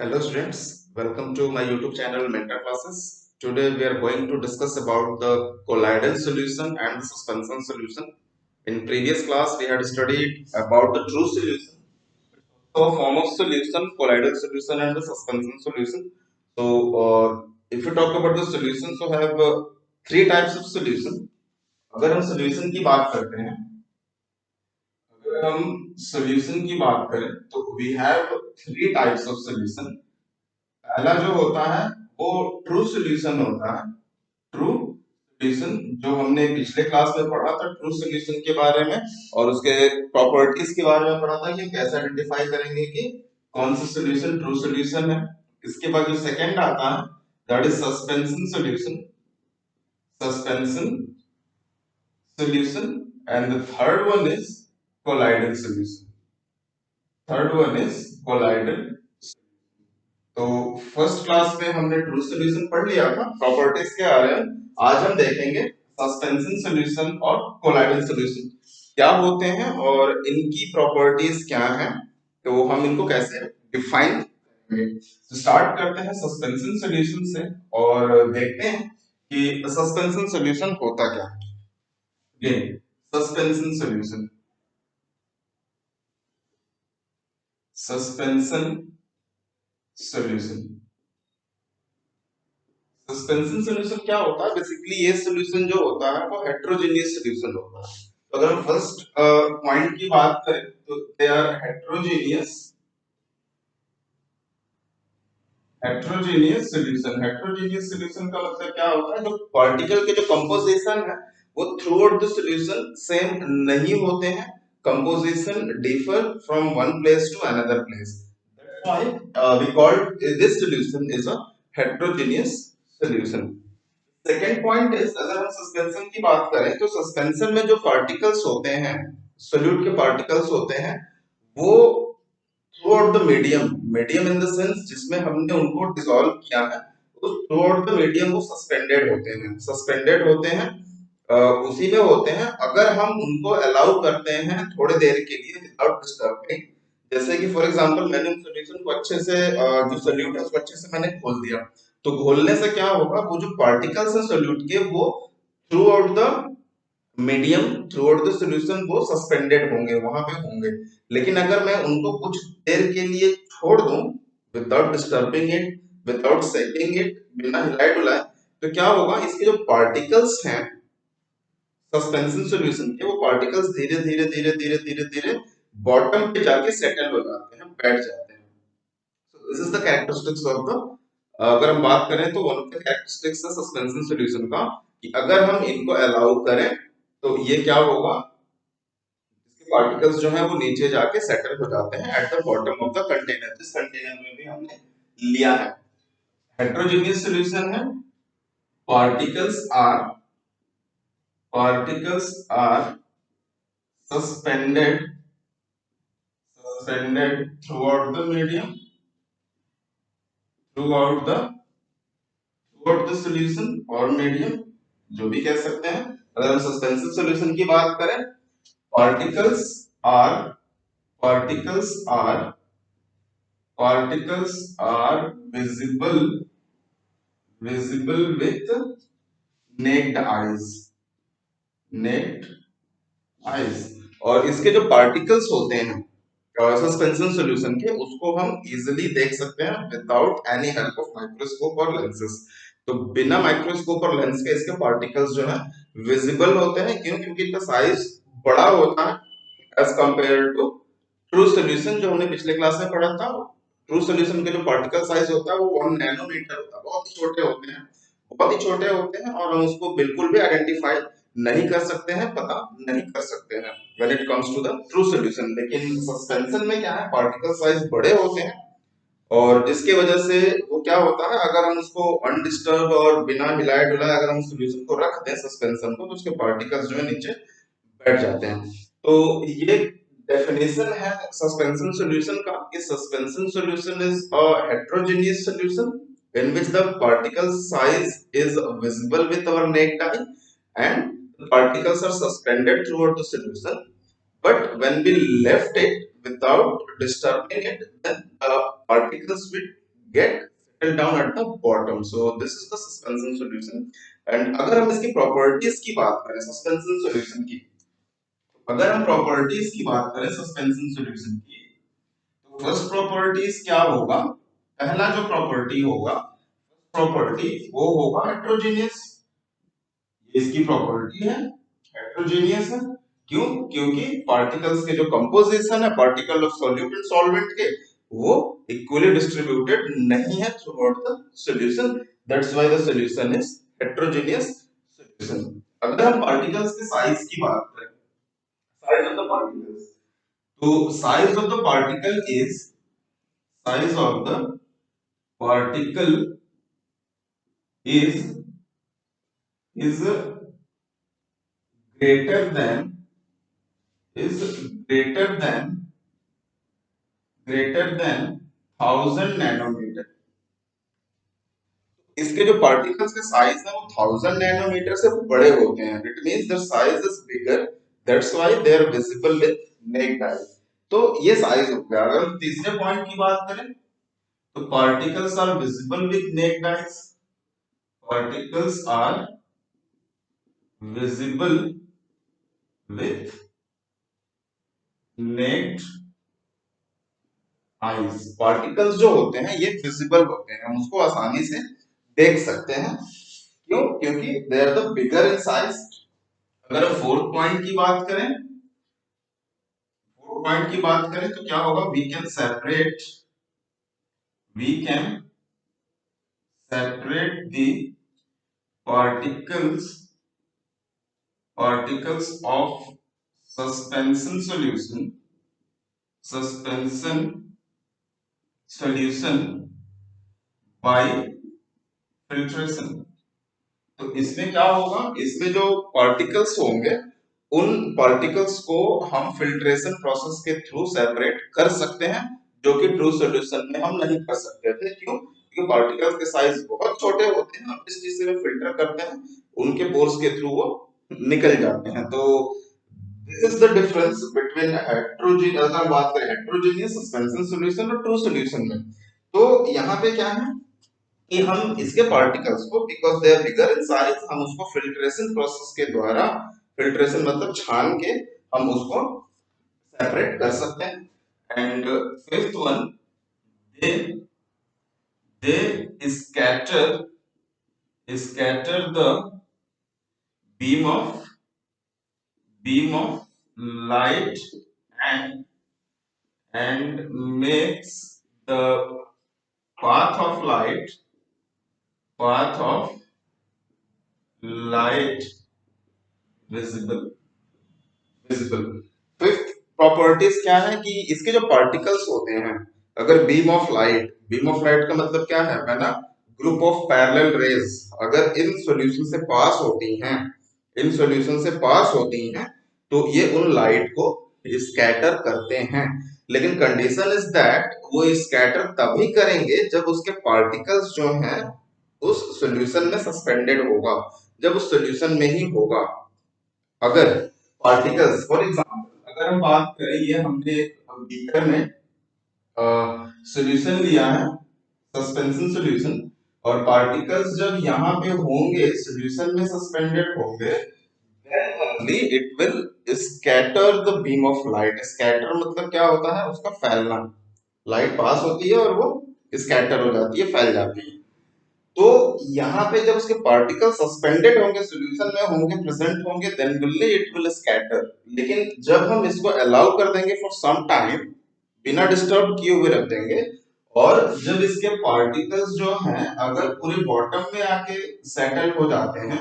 Hello students, welcome to my YouTube channel Mentor Classes. Today we are going to discuss about the colloidal solution and the suspension solution. In previous class we had studied about the true solution. So form of solution, colloidal solution and the suspension solution. So if you talk about the solution, so have three types of solution. अगर हम solution की बात करते हैं, अगर हम solution की बात करें तो we have three types of solution. पहला जो होता है वो ट्रू सॉल्यूशन होता है। ट्रू सॉल्यूशन जो हमने पिछले क्लास में पढ़ा था ट्रू सॉल्यूशन के बारे में और उसके प्रॉपर्टीज के बारे में पढ़ा था कि कैसे आइडेंटिफाई करेंगे कि कौन सा सॉल्यूशन ट्रू सॉल्यूशन है। इसके बाद जो सेकंड आता है that is suspension solution, suspension solution and the third one is colloidal solution. Third one is colloidal. तो फर्स्ट क्लास में हमने ट्रू सॉल्यूशन पढ़ लिया था, प्रॉपर्टीज के आ रहे हैं। आज हम देखेंगे सस्पेंशन सॉल्यूशन और कोलाइडल सॉल्यूशन क्या होते हैं और इनकी प्रॉपर्टीज क्या हैं, तो हम इनको कैसे डिफाइन करेंगे। तो स्टार्ट करते हैं सस्पेंशन सॉल्यूशन से और देखते हैं कि सस्पेंशन सॉल्यूशन होता क्या है। Suspension solution, suspension solution, suspension solution क्या होता है? बेसिकली ये सॉल्यूशन जो होता है वो हेट्रोजेनियस सॉल्यूशन होता है। तो अगर हम फर्स्ट पॉइंट की बात करें तो they are heterogeneous, heterogeneous solution. Heterogeneous solution का मतलब क्या होता है? जो पार्टिकल के जो कंपोजिशन है वो throughout the solution same नहीं होते हैं। Composition differ from one place to another place, that's why we called this solution is a heterogeneous solution. Second point is अगर हम सस्पेंशन की बात करें तो सस्पेंशन में जो पार्टिकल्स होते हैं, सोल्यूट के पार्टिकल्स होते हैं, वो throughout the medium, medium in the sense जिसमें हमने उनको डिसॉल्व किया है, तो थ्रू आउट द मीडियम वो सस्पेंडेड होते हैं, सस्पेंडेड होते हैं, उसी में होते हैं। अगर हम उनको अलाउ करते हैं थोड़ी देर के लिए विदाउट डिस्टर्बिंग, जैसे कि फॉर एग्जांपल मैंने उस सॉल्यूशन को अच्छे से जो सोल्यूट है उसको अच्छे से मैंने घोल दिया, तो घोलने से क्या होगा, वो जो पार्टिकल्स हैं सोल्यूट के वो throughout the medium, throughout the solution वो सस्पेंडेड होंगे, वहां पे होंगे। लेकिन अगर मैं उनको कुछ देर के लिए छोड़ दूं without disturbing it, without shaking it, बिना हिलाए डुलाए, तो क्या होगा, इसके जो पार्टिकल्स हैं सस्पेंशन सॉल्यूशन के, वो पार्टिकल्स धीरे धीरे धीरे धीरे धीरे धीरे बॉटम पे जाके सेटल हो जाते हैं, बैठ जाते हैं। So this is the characteristics of the, अगर हम बात करें तो वन ऑफ द कैरेक्टरिस्टिक्स है सस्पेंशन सॉल्यूशन का कि अगर हम इनको अलाउ करें तो ये क्या होगा, इसके पार्टिकल्स जो है वो नीचे जाके सेटल हो जाते हैं at the bottom of the container, जिस कंटेनर में भी हमने लिया है। हेट्रोजेनियस सॉल्यूशन है, particles are, particles are suspended, suspended throughout the medium, throughout the, throughout the solution और मीडियम, जो भी कह सकते हैं। अगर हम सस्पेंशन सॉल्यूशन की बात करें, particles are, particles are, particles are visible, visible with naked eyes, naked eyes। और इसके जो पार्टिकल्स होते हैं सस्पेंशन सॉल्यूशन के, उसको हम इजीली देख सकते हैं without any help of microscope और लेंसेस। तो बिना माइक्रोस्कोप और लेंस के इसके पार्टिकल्स जो है विजिबल होते हैं। क्यों? क्योंकि इनका साइज बड़ा होता है as compare to true solution जो हमने पिछले क्लास में पढ़ा था। ट्रू सॉल्यूशन के जो पार्टिकल साइज होता है वो 1 नैनोमीटर होता है, बहुत ही छोटे होते हैं, बहुत ही छोटे होते हैं और हम उसको बिल्कुल भी आइडेंटिफाई नहीं कर सकते हैं, पता नहीं कर सकते हैं when it comes to the true solution. लेकिन सस्पेंशन में क्या है, पार्टिकल साइज बड़े होते हैं और जिसकी वजह से वो क्या होता है, अगर हम उसको अनडिस्टर्ब और बिना हिलाए डुलाए अगर हम सॉल्यूशन को रख दें सस्पेंशन को, तो उसके पार्टिकल्स जो है नीचे बैठ जाते हैं। तो ये डेफिनेशन है सस्पेंशन सॉल्यूशन का कि suspension solution is a heterogeneous solution in which the particle size is visible with our naked eye and the particles are suspended throughout the solution, but when we left it without disturbing it, then particles will get settle down at the bottom. So this is the suspension solution. And अगर हम इसकी properties की बात करें suspension solution की, अगर हम properties की बात करें सस्पेंशन सॉल्यूशन की, तो फर्स्ट प्रॉपर्टीज क्या होगा, पहला जो प्रॉपर्टी होगा प्रॉपर्टी वो होगा हेट्रोजेनियस। ये इसकी प्रॉपर्टी है, हेट्रोजेनियस है। क्यों? क्योंकि पार्टिकल्स के जो कंपोजिशन है पार्टिकल ऑफ सॉल्यूट सॉल्वेंट के वो इक्वली डिस्ट्रीब्यूटेड नहीं है through out the solution, that's why the solution is heterogeneous solution. अगर हम पार्टिकल्स के साइज की बात करें, साइज ऑफ द पार्टिकल्स, तो size of the particle is size of the particle is greater than is greater than 1000 nanometre. इसके जो particles के साइज है वो 1000 नैनोमीटर से बड़े होते हैं। It means the size is bigger, that's why they are visible with naked eye. तो ये साइज हो गया। अगर हम तीसरे पॉइंट की बात करें तो particles are visible with naked eyes, particles are visible with naked eyes। Particles जो होते हैं ये विजिबल होते हैं, हम उसको आसानी से देख सकते हैं। क्यों? क्योंकि they are the bigger in size. अगर हम फोर्थ पॉइंट की बात करें, तो क्या होगा, we can separate the particles of suspension solution by filtration। तो इसमें क्या होगा, इसमें जो पार्टिकल्स होंगे उन पार्टिकल्स को हम फिल्ट्रेशन प्रोसेस के थ्रू सेपरेट कर सकते हैं, जो कि ट्रू सॉल्यूशन में हम नहीं कर सकते थे। क्यों? क्योंकि पार्टिकल्स के साइज बहुत छोटे होते हैं, हम जिस चीज से फिल्टर करते हैं उनके पोर्स के थ्रू वो निकल जाते हैं। तो this is the difference between heterogeneous, अगर हम बात करें हेट्रोजीनियस सस्पेंशन सॉल्यूशन और ट्रू सॉल्यूशन में, तो यहाँ पे क्या है कि हम इसके पार्टिकल्स को because they are bigger in size, हम उसको फिल्ट्रेशन प्रोसेस के द्वारा, फिल्ट्रेशन मतलब छान के हम उसको सेपरेट कर सकते हैं। And fifth one, they scatter the beam of light and makes the path of light visible। Fifth properties क्या है कि इसके जो पार्टिकल्स होते हैं, अगर बीम ऑफ लाइट का मतलब क्या है, है ना, ग्रुप ऑफ पैरेलल रेज अगर इन सॉल्यूशन से पास होती हैं तो ये उन लाइट को स्कैटर करते हैं। लेकिन कंडीशन इज दैट वो स्कैटर तभी करेंगे जब उसके पार्टिकल्स जो हैं उस सॉल्यूशन में सस्पेंडेड होगा, जब उस सॉल्यूशन में ही होगा। अगर पार्टिकल्स फॉर एग्जांपल अगर हम बात करें, ये हमने बीकर में सॉल्यूशन लिया है सस्पेंशन सॉल्यूशन, और पार्टिकल्स जब यहाँ पे होंगे सॉल्यूशन में सस्पेंडेड होंगे, then only it will scatter the beam of light। Scatter मतलब क्या होता है, उसका फैलना। लाइट पास होती है और वो स्कैटर हो जाती है, फैल जाती है। तो यहाँ पे जब उसके पार्टिकल सस्पेंडेड होंगे सॉल्यूशन में होंगे, प्रेजेंट होंगे, then only it will scatter. लेकिन जब हम इसको अलाउ कर देंगे फॉर सम टाइम, बिना डिस्टर्ब किए हुए रख देंगे, और जब इसके पार्टिकल्स जो हैं अगर पूरे बॉटम में आके सेटल हो जाते हैं,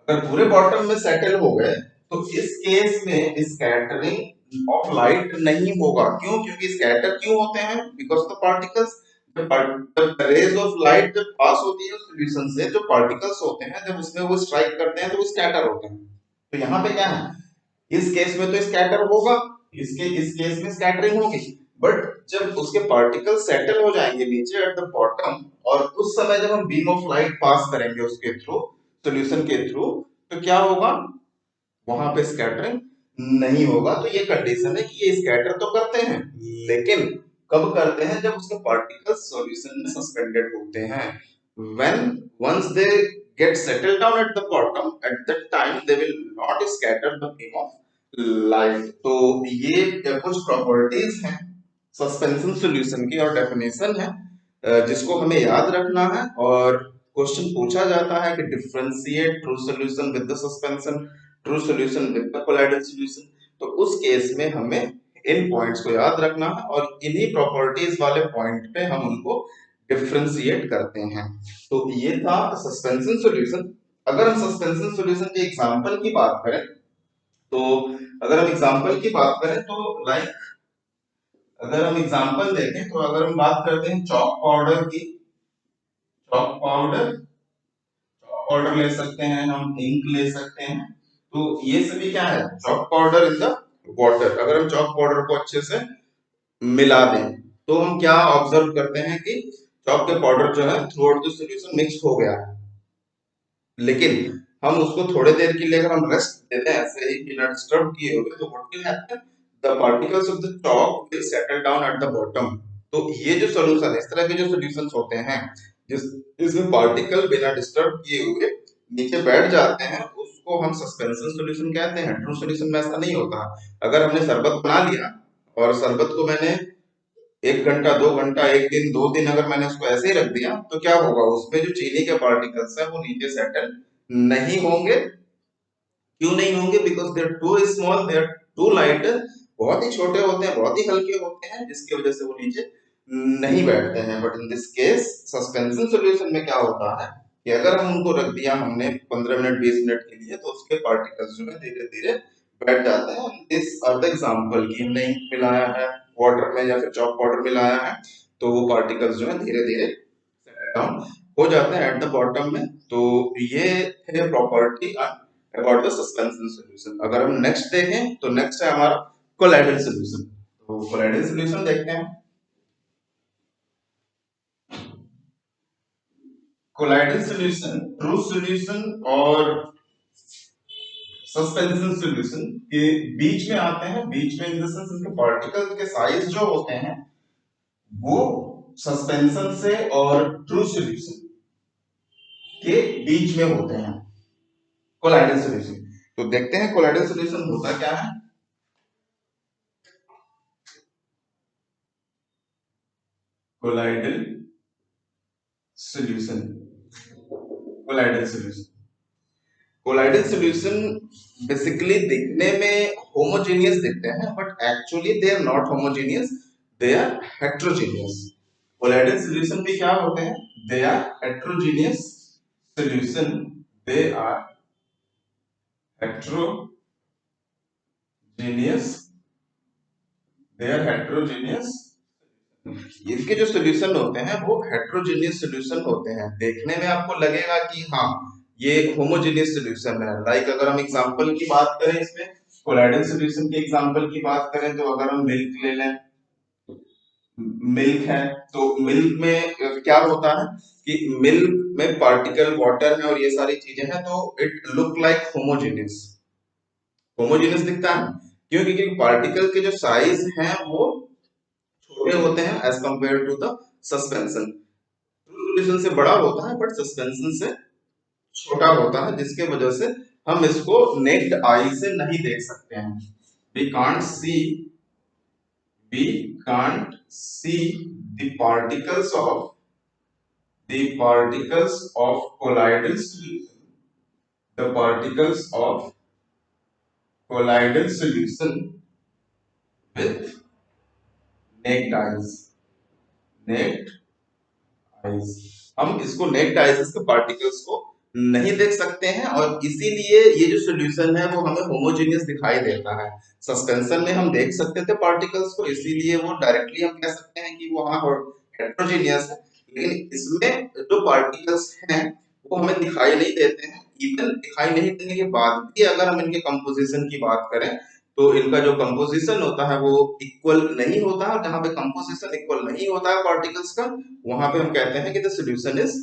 अगर पूरे बॉटम में सेटल हो गए, तो इस केस में स्कैटरिंग ऑफ लाइट नहीं होगा। क्यों? क्योंकि स्कैटर क्यों होते हैं, because the particles, rays of light जब पास होती है सॉल्यूशन से, जो पार्टिकल्स होते हैं जब उसमें वो स्ट्राइक करते हैं तो वो स्कैटर होते हैं। तो यहाँ पे क्या है, इस केस में तो स्कैटर होगा, इस केस में स्कैटरिंग होगी, बट जब उसके पार्टिकल सेटल हो जाएंगे नीचे एट द बॉटम, और उस समय जब हम बीम ऑफ लाइट पास करेंगे उसके थ्रू, सॉल्यूशन के थ्रू, तो क्या होगा, वहां पे स्कैटरिंग नहीं होगा। तो ये कंडीशन है कि ये स्कैटर तो करते हैं, लेकिन कब करते हैं? जब उसके पार्टिकल्स सॉल्यूशन में सस्पेंडेड होते हैं। when once they get settled down at the bottom, at that time they will not scatter the beam of light। तो ये कुछ प्रॉपर्टीज हैं सस्पेंशन सॉल्यूशन की और डेफिनेशन है जिसको हमें याद रखना है। और क्वेश्चन पूछा जाता है कि differentiate true solution with the suspension, true solution with the colloidal solution. तो उस केस में हमें इन पॉइंट्स को याद रखना है और इन्हीं प्रॉपर्टीज वाले पॉइंट पे हम उनको डिफरेंशिएट करते हैं। तो ये था सस्पेंशन सॉल्यूशन। अगर हम सस्पेंशन सॉल्यूशन के एग्जांपल की बात करें तो अगर हम एग्जांपल की बात करें तो लाइक अगर हम एग्जांपल देखें तो अगर हम बात करते हैं चॉक पाउडर की, चॉक पाउडर पाउडर ले सकते हैं, हम इंक ले सकते हैं। तो ये सभी क्या है? Chalk powder in the water. अगर हम चॉक पाउडर को अच्छे से मिला दें तो हम क्या ऑब्जर्व करते हैं कि चॉक के पाउडर जो है through out the solution mix हो गया है। लेकिन हम उसको थोड़ी देर के लिए अगर हम रेस्ट देते हैं ऐसे ही बिना डिस्टर्ब किए हुए तो what will happen? The particles of the chalk will settle down eight the bottom. तो ये जो सॉल्यूशन, इस तरह के जो सॉल्यूशंस होते हैं जिस इसमें पार्टिकल बिना डिस्टर्ब किए हुए नीचे बैठ जाते हैं, उसको हम सस्पेंशन सॉल्यूशन कहते हैं। ट्रू सॉल्यूशन में ऐसा नहीं होता। अगर हमने शरबत बना लिया और शरबत को मैंने 1 घंटा 2 घंटा 1 दिन 2 दिन अगर मैंने उसको ऐसे ही रख दिया तो क्या होगा? उसमें जो चीनी के पार्टिकल्स है वो नीचे सेटल नहीं होंगे। क्यों नहीं होंगे? Because they are too small, they are too light. बहुत ही छोटे होते हैं, बहुत ही हल्के होते हैं, जिसकी वजह से वो नीचे नहीं बैठते हैं। But in this case suspension solution में क्या होता है कि अगर हम उनको रख दिया हमने 15 मिनट 20 मिनट के लिए तो उसके पार्टिकल्स जो है धीरे धीरे बैठ जाते हैं। दिस आर द एग्जांपल कि हमने इंक मिलाया है वाटर में या फिर चॉक पाउडर मिलाया है तो वो पार्टिकल्स जो है धीरे धीरे डाउन हो जाते हैं एट द बॉटम में। तो ये है property about the suspension solution. अगर हम नेक्स्ट देखें तो नेक्स्ट है हमारा कोलाइडल सॉल्यूशन। तो कोलाइडल सॉल्यूशन देखते हैं। कोलाइडल सॉल्यूशन ट्रू सॉल्यूशन और सस्पेंशन सॉल्यूशन के बीच में आते हैं। बीच में इन द सेंस इनके पार्टिकल के साइज जो होते हैं वो सस्पेंशन से और ट्रू सॉल्यूशन के बीच में होते हैं कोलाइडल सॉल्यूशन। तो देखते हैं कोलाइडल सॉल्यूशन होता क्या है। Colloidal solution, colloidal solution, colloidal solution basically दिखने में होमोजेनियस दिखते हैं but actually they are not homogeneous, they are heterogeneous. Colloidal solution भी क्या होते हैं? They are heterogeneous solution, they are heterogeneous, they are heterogeneous. इनके जो सॉल्यूशन होते हैं वो हेट्रोजेनियस सॉल्यूशन होते हैं। देखने में आपको लगेगा कि हाँ ये होमोजेनियस सॉल्यूशन है। लाइक अगर हम एग्जांपल की बात करें इसमें कोलाइडल सॉल्यूशन के एग्जांपल की बात करें तो अगर हम मिल्क ले लें, मिल्क है तो मिल्क में क्या होता है कि मिल्क में पार्टिकल वाटर है और ये सारी चीजें हैं तो it look like homogeneous, homogeneous दिखता है। क्यों? क्योंकि पार्टिकल के जो साइज हैं वो छोटे होते हैं as compare to the suspension. Solution से बड़ा होता है बट सस्पेंशन से छोटा होता है, जिसके वजह से हम इसको नेक्ड आई से नहीं देख सकते हैं। we can't see we can't see the particles of colloidal solution, the particles of colloidal solution with naked eyes, naked eyes. हम इसको नेक्ड आइज के पार्टिकल्स को नहीं देख सकते हैं और इसीलिए ये जो सॉल्यूशन है वो हमें होमोजेनियस दिखाई देता है। सस्पेंशन में हम देख सकते थे पार्टिकल्स को, इसीलिए वो डायरेक्टली हम कह सकते हैं कि वो हाँ हेट्रोजेनियस है। लेकिन इसमें जो पार्टिकल्स हैं वो हमें दिखाई नहीं देते हैं। इवन दिखाई नहीं देने के बाद भी अगर हम इनके कंपोजिशन की बात करें तो इनका जो कंपोजिशन होता है वो इक्वल नहीं होता है। जहां पे कंपोजिशन इक्वल नहीं होता है पार्टिकल्स का वहां पे हम कहते हैं कि the solution is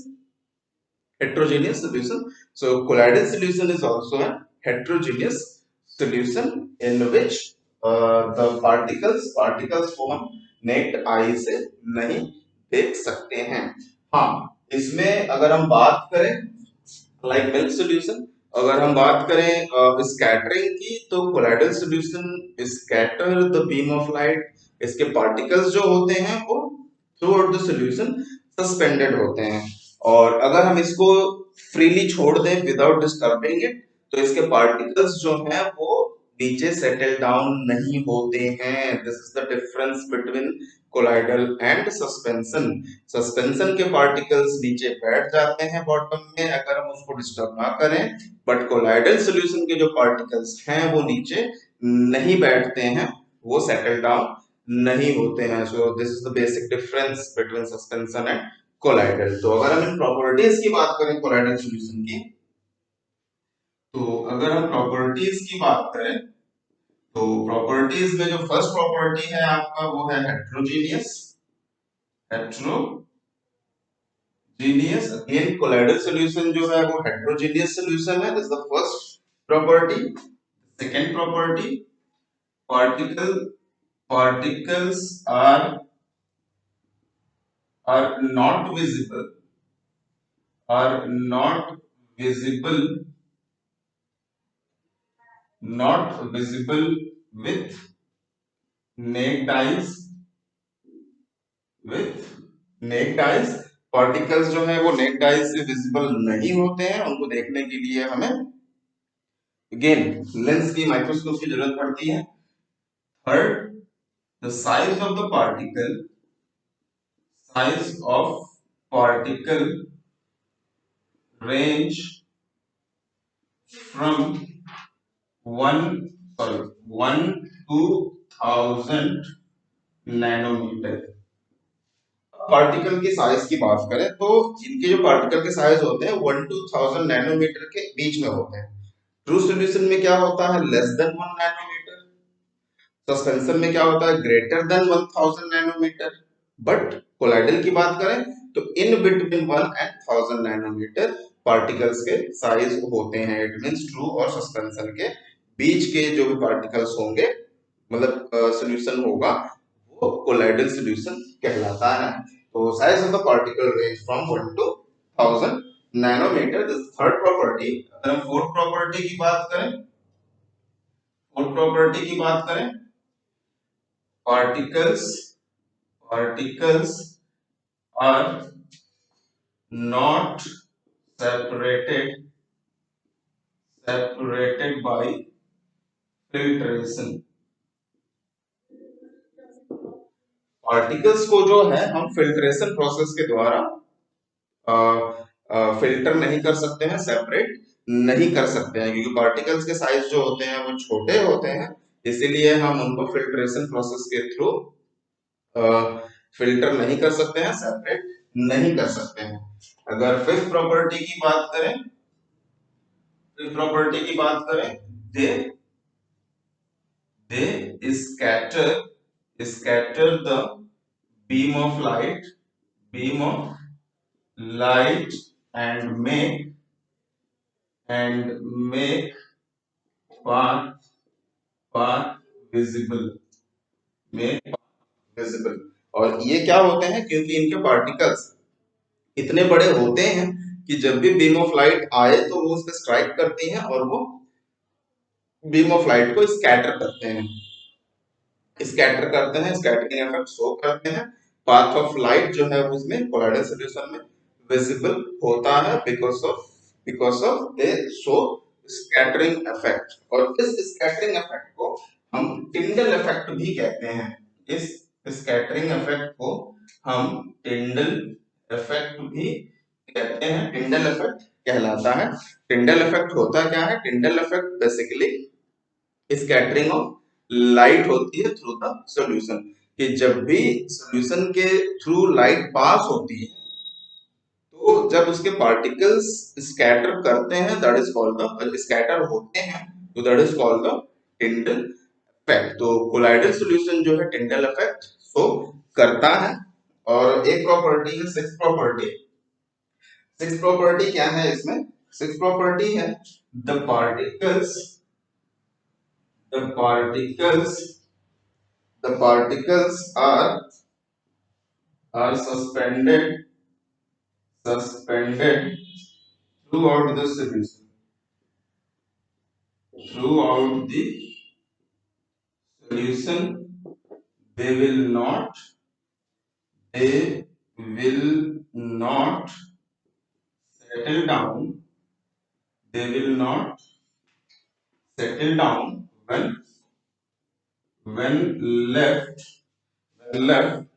heterogeneous solution। So colloidal solution is also a heterogeneous solution in which the particles form necked आई से नहीं देख सकते हैं। हाँ, इसमें अगर हम बात करें लाइक मिल्क सॉल्यूशन, अगर हम बात करें स्कैटरिंग की, तो colloidal solution scatter the beam of light. इसके पार्टिकल्स जो होते हैं वो throughout the solution suspended होते हैं, और अगर हम इसको फ्रीली छोड़ दें विदाउट डिस्टर्बिंग इट, तो इसके पार्टिकल्स जो हैं वो नीचे सेटल डाउन नहीं होते हैं। This is the difference between colloidal and suspension. Suspension के पार्टिकल्स नीचे बैठ जाते हैं बॉटम में अगर हम उसको डिस्टर्ब ना करें, बट कोलाइडल सॉल्यूशन के जो पार्टिकल्स हैं वो नीचे नहीं बैठते हैं, वो सेटल डाउन नहीं होते हैं। So this is the basic difference between suspension and colloidal. तो अगर हम इन प्रॉपर्टीज की बात करें कोलाइडल सॉल्यूशन की, तो अगर हम प्रॉपर्टीज की बात करें, तो प्रॉपर्टीज में जो फर्स्ट प्रॉपर्टी है आपका वो है heterogeneous. Heterogeneous, again colloidal solution जो है वो हेट्रोजीनियस सॉल्यूशन है, this is the first property. Second property, particle particles are not visible, are not visible, not visible with naked eyes, with naked eyes। Particles जो है वो necked eyes से visible नहीं होते हैं, उनको देखने के लिए हमें अगेन लेंस की, माइक्रोस्कोप की जरूरत पड़ती है। Third, the size of the particle, size of particle range from 1 to 1000 nanometre. Particle की साइज की बात करें तो इनके जो पार्टिकल के साइज होते हैं 1 to 1000 नैनोमीटर के बीच में होते हैं। ट्रू सॉल्यूशन में क्या होता है, लेस देन 1 नैनोमीटर। सस्पेंशन में क्या होता है, greater than 1000 nanometre. But colloidal की बात करें तो in between 1 and 1000 nanometre particles के साइज होते हैं। इट मींस ट्रू और सस्पेंशन के बीच के जो भी पार्टिकल्स होंगे, मतलब सॉल्यूशन होगा, वो कोलाइडल सॉल्यूशन कहलाता है। तो size of the particle range from 1 to 1000 nanometre, this third property. अगर हम फोर्थ प्रॉपर्टी की बात करें, फोर्थ प्रॉपर्टी की बात करें, particles are not separated by filtration। Particles को जो है हम फिल्ट्रेशन प्रोसेस के द्वारा फिल्टर नहीं कर सकते हैं, सेपरेट नहीं कर सकते हैं, क्योंकि पार्टिकल्स के साइज जो होते हैं वो छोटे होते हैं, इसीलिए हम उनको फिल्ट्रेशन प्रोसेस के थ्रू फिल्टर नहीं कर सकते हैं, सेपरेट नहीं कर सकते हैं। अगर फिफ्थ प्रॉपर्टी की बात करें, फिफ्थ प्रॉपर्टी की बात करें, दे scatter the beam of light and make path visible, make visible. और ये क्या होते हैं, क्योंकि इनके पार्टिकल्स इतने बड़े होते हैं कि जब भी बीम ऑफ लाइट आए तो वो उस पर स्ट्राइक करती हैं और वो बीम ऑफ लाइट को स्कैटर करते हैं, स्कैटरिंग इफेक्ट शो करते हैं। पाथ ऑफ लाइट जो है उसमें कोलाइडल सॉल्यूशन में विजिबल होता है because of they show scattering effect. और इस स्कैटरिंग इफेक्ट को हम टिंडल इफेक्ट भी कहते हैं। इस स्कैटरिंग इफेक्ट को हम टिंडल इफेक्ट भी कहते हैं, टिंडल इफेक्ट कहलाता है। टिंडल इफेक्ट होता क्या है, Tyndall effect basically scattering of light होती है थ्रू द सॉल्यूशन, कि जब भी सॉल्यूशन के थ्रू लाइट पास होती है तो जब उसके पार्टिकल्स स्कैटर करते हैं, that is called the scatter होते हैं, तो that is called the Tyndall effect. तो कोलाइडल सॉल्यूशन जो है टिंडल इफेक्ट शो करता है। और एक प्रॉपर्टी है सिक्स प्रॉपर्टी। सिक्स प्रॉपर्टी क्या है इसमें, सिक्स प्रॉपर्टी है the particles the particles are are suspended throughout the solution. Throughout the solution, they will not they will not settle down. They will not settle down when left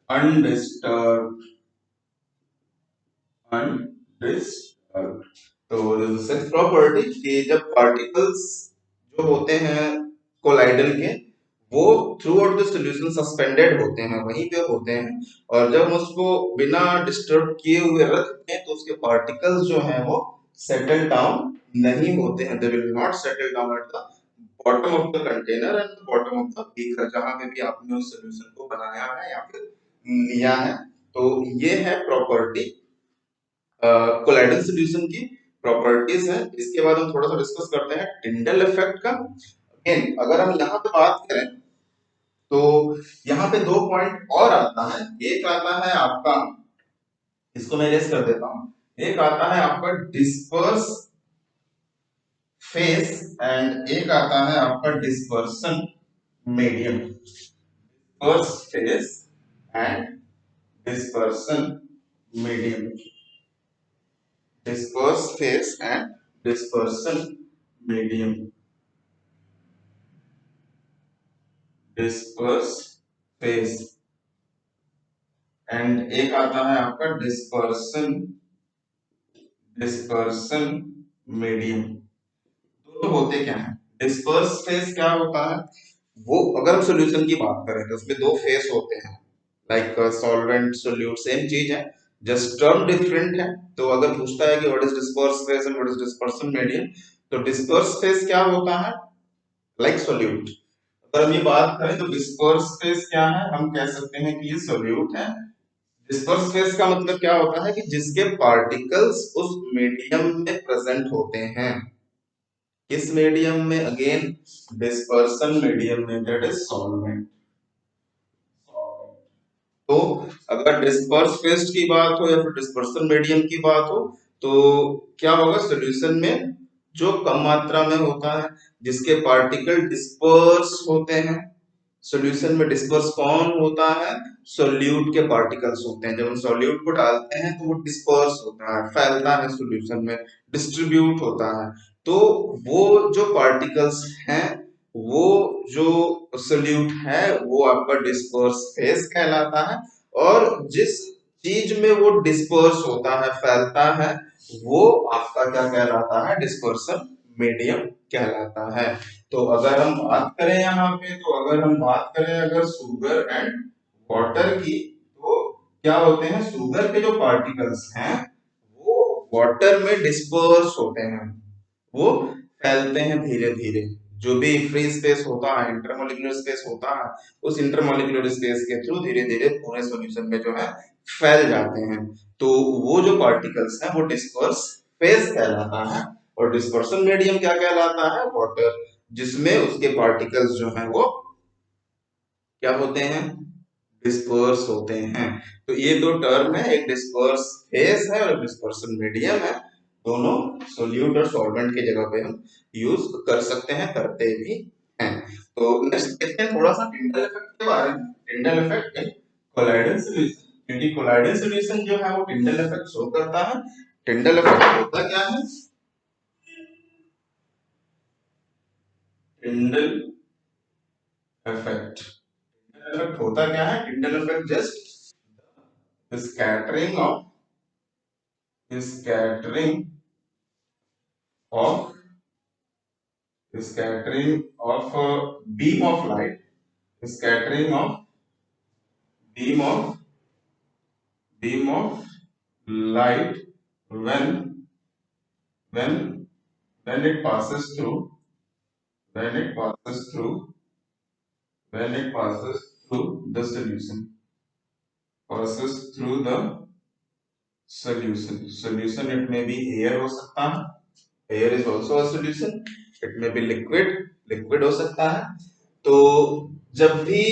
undisturbed. Undisturbed. तो six property कि जब particles जो होते हैं colloidal के वो throughout the solution suspended होते हैं, वहीं पे होते हैं, और जब हम उसको बिना डिस्टर्ब किए हुए रखते हैं तो उसके पार्टिकल्स जो हैं वो सेटल डाउन नहीं होते हैं। They will not settle down eight the bottom of the container and the bottom of the beaker, जहां पे भी आपने उस सॉल्यूशन को बनाया है या फिर लिया है। तो ये है प्रॉपर्टी कोलाइडल सॉल्यूशन की प्रॉपर्टीज है। इसके बाद हम थोड़ा सा डिस्कस करते हैं टिंडल इफेक्ट का। अगेन अगर हम यहाँ पे बात करें तो यहाँ पे दो पॉइंट और आता है। एक आता है आपका, इसको मैं रेस कर देता हूँ, एक आता है आपका डिस्पर्स फेस एंड एक आता है आपका dispersion medium. Disperse phase and dispersion medium. Disperse phase and dispersion medium. Disperse phase and एक आता है आपका डिस्पर्सन डिस्पर्सन मीडियम। दोनों होते क्या है? डिस्पर्स फेस क्या होता है? वो अगर हम सॉल्यूशन की बात करें तो उसमें दो फेस होते हैं, लाइक सॉल्वेंट सोल्यूट सेम चीज है, जस्ट टर्म डिफरेंट है। तो अगर पूछता है कि what is disperse phase and what is dispersion medium, तो डिस्पर्स फेस क्या होता है? Like solute. अगर हम ये बात करें तो डिस्पर्स फेस क्या है? हम कह सकते हैं कि ये सोल्यूट है। डिस्पर्स फेस का मतलब क्या होता है कि जिसके पार्टिकल्स उस मीडियम में प्रेजेंट होते हैं। किस मीडियम में? अगेन डिस्पर्सन मीडियम में, दैट इज सॉल्वेंट। तो अगर डिस्पर्स फेस की बात हो या फिर डिस्पर्सन मीडियम की बात हो तो क्या होगा? सॉल्यूशन में जो कम मात्रा में होता है, जिसके पार्टिकल डिस्पर्स होते हैं। सॉल्यूशन में डिस्पर्स कौन होता है? सोल्यूट के पार्टिकल्स होते हैं। जब हम सोल्यूट को डालते हैं तो वो डिस्पर्स होता है, फैलता है सॉल्यूशन में, डिस्ट्रीब्यूट होता है। तो वो जो पार्टिकल्स हैं, वो जो सोल्यूट है वो आपका डिस्पर्स फेस कहलाता है, और जिस चीज में वो डिस्पर्स होता है, फैलता है, वो आपका क्या कहलाता है? डिस्पर्सन मीडियम कहलाता है। तो अगर हम बात करें यहाँ पे, तो अगर हम बात करें अगर शुगर एंड वाटर की, तो क्या होते हैं? शुगर के जो पार्टिकल्स हैं वो वाटर में डिस्पर्स होते हैं, वो फैलते हैं धीरे धीरे। जो भी फ्री स्पेस होता है, इंटरमोलिकुलर स्पेस होता है, उस इंटरमोलिकुलर स्पेस के थ्रू धीरे धीरे पूरे सॉल्यूशन में जो है फैल जाते हैं। तो वो जो पार्टिकल्स हैं वो डिस्पर्स फेस कहलाता है। और डिस्पर्सन मीडियम क्या कहलाता है? वाटर, जिसमें उसके पार्टिकल्स जो हैं वो क्या होते हैं? डिस्पर्स होते हैं। तो ये दो टर्म है, एक डिस्पर्स फेस है और डिस्पर्सन मीडियम है। दोनों सोल्यूट और सॉल्वेंट की जगह पे हम यूज कर सकते हैं, करते भी हैं। तो नेक्स्ट देखते हैं थोड़ा सा टिंडल इफेक्ट के बारे में। Tyndall effect in colloidal solution, क्योंकि कोलाइडल सॉल्यूशन जो है वो टिंडल इफेक्ट शो करता है। टिंडल इफेक्ट होता क्या है? टिंडल इफेक्ट, इफेक्ट होता क्या है? Tyndall effect just scattering of scattering of scattering of beam of light, scattering of beam of beam of light when when when it passes through when it passes through when it passes through the solution, passes through the solution. It may be air हो सकता है, air is also a solution. It may be liquid, liquid हो सकता है। तो जब भी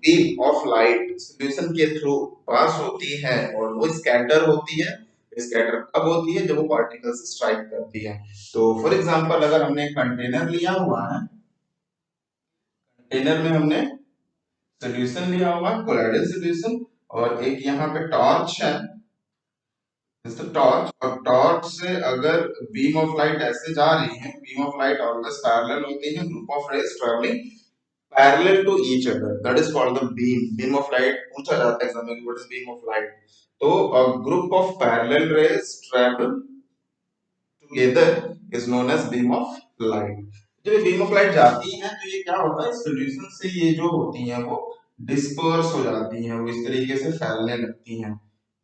beam of light solution के थ्रू पास होती है और वो स्कैटर होती है। स्कैटर कब होती है? जब वो पार्टिकल से स्ट्राइक करती है। तो फॉर एग्जांपल अगर हमने एक कंटेनर लिया हुआ है, कंटेनर में हमने सॉल्यूशन लिया हुआ है, कोलाइडल सॉल्यूशन, और एक यहाँ पे टॉर्च है, जैसे टॉर्च, और टॉर्च से अगर बीम ऑफ लाइट ऐसे जा रही है, beam of light always parallel होती है, group of rays travelling parallel to each other, that is called the beam. Beam of light पूछा जाता है एग्जाम में, what is beam of light? तो a group of parallel rays travel together is known as beam of light। जब ये beam of light जाती हैं तो ये क्या होता है, सॉल्यूशन से ये जो होती हैं वो डिस्पर्स हो जाती हैं, वो इस तरीके से फैलने लगती हैं।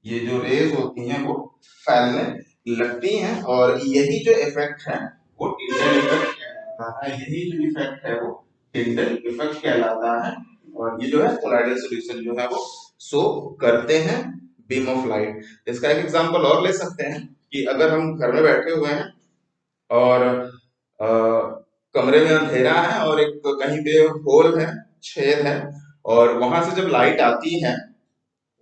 ये जो रेज होती हैं वो फैलने लगती हैं, और यही जो इफेक्ट है वो टिंडल इफेक्ट कहलाता है। यही जो इफेक्ट है वो टिंडल इफेक्ट कहलाता है, और ये जो है कोलाइडल सॉल्यूशन जो है वो शो करते हैं बीम ऑफ लाइट। इसका एक एग्जांपल और ले सकते हैं कि अगर हम घर में बैठे हुए हैं और कमरे में अंधेरा है और एक कहीं पे होल है, छेद है, और वहां से जब लाइट आती है,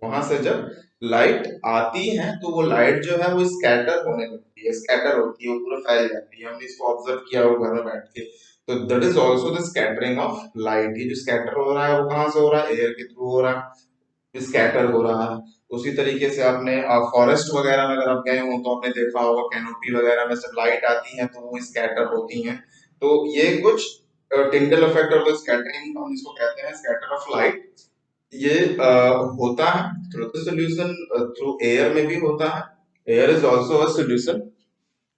वहां से जब लाइट आती है तो वो लाइट जो है वो स्कैटर होने लगती है, स्कैटर होती है, वो पूरा फैल जाती है। हमने इसको ऑब्जर्व किया हो घर में बैठ के। तो that is also the scattering of light. ये जो स्कैटर हो रहा है वो कहाँ से हो रहा है? एयर के थ्रू हो रहा है, स्कैटर हो रहा है। उसी तरीके से आपने फॉरेस्ट वगैरह में अगर आप गए हो तो आपने देखा होगा कैनोपी वगैरह में जब लाइट आती है तो वो स्कैटर होती हैं। तो ये कुछ टिंडल इफेक्ट और स्कैटरिंग हम इसको कहते हैं, स्कैटर ऑफ लाइट। ये होता है through the solution, through air में भी होता है। Air is also a solution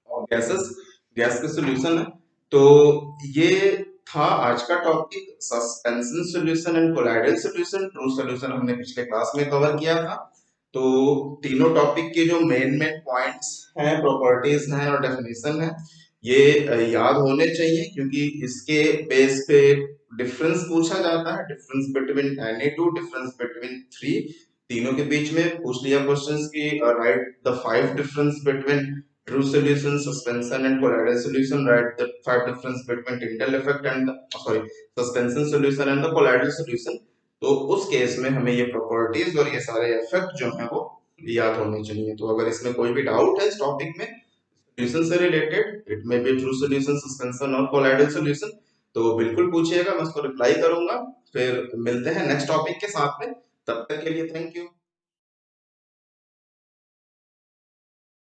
और गैसेस, गैस के सॉल्यूशन है। तो ये था आज का topic, suspension solution and colloidal solution. True solution हमने पिछले क्लास में कवर किया था। तो तीनों टॉपिक के जो मेन मेन पॉइंट्स हैं, प्रॉपर्टीज हैं और डेफिनेशन है, ये याद होने चाहिए, क्योंकि इसके बेस पे डिफरेंस पूछा जाता है। Difference between any two, difference between three, तीनों के बीच में पूछ लिया क्वेश्चंस की, right the five difference between true solution, suspension and colloidal solution, write the five difference between Tyndall effect and suspension solution and the colloidal solution। तो उस case में हमें ये प्रॉपर्टीज और ये सारे इफेक्ट जो हैं वो याद होने चाहिए। तो अगर इसमें कोई भी डाउट है इस टॉपिक में सॉल्यूशन से related, it may be true solution, suspension और कोलाइडल सॉल्यूशन, तो बिल्कुल पूछिएगा, मैं उसको रिप्लाई करूंगा। फिर मिलते हैं नेक्स्ट टॉपिक के साथ में, तब तक के लिए थैंक यू।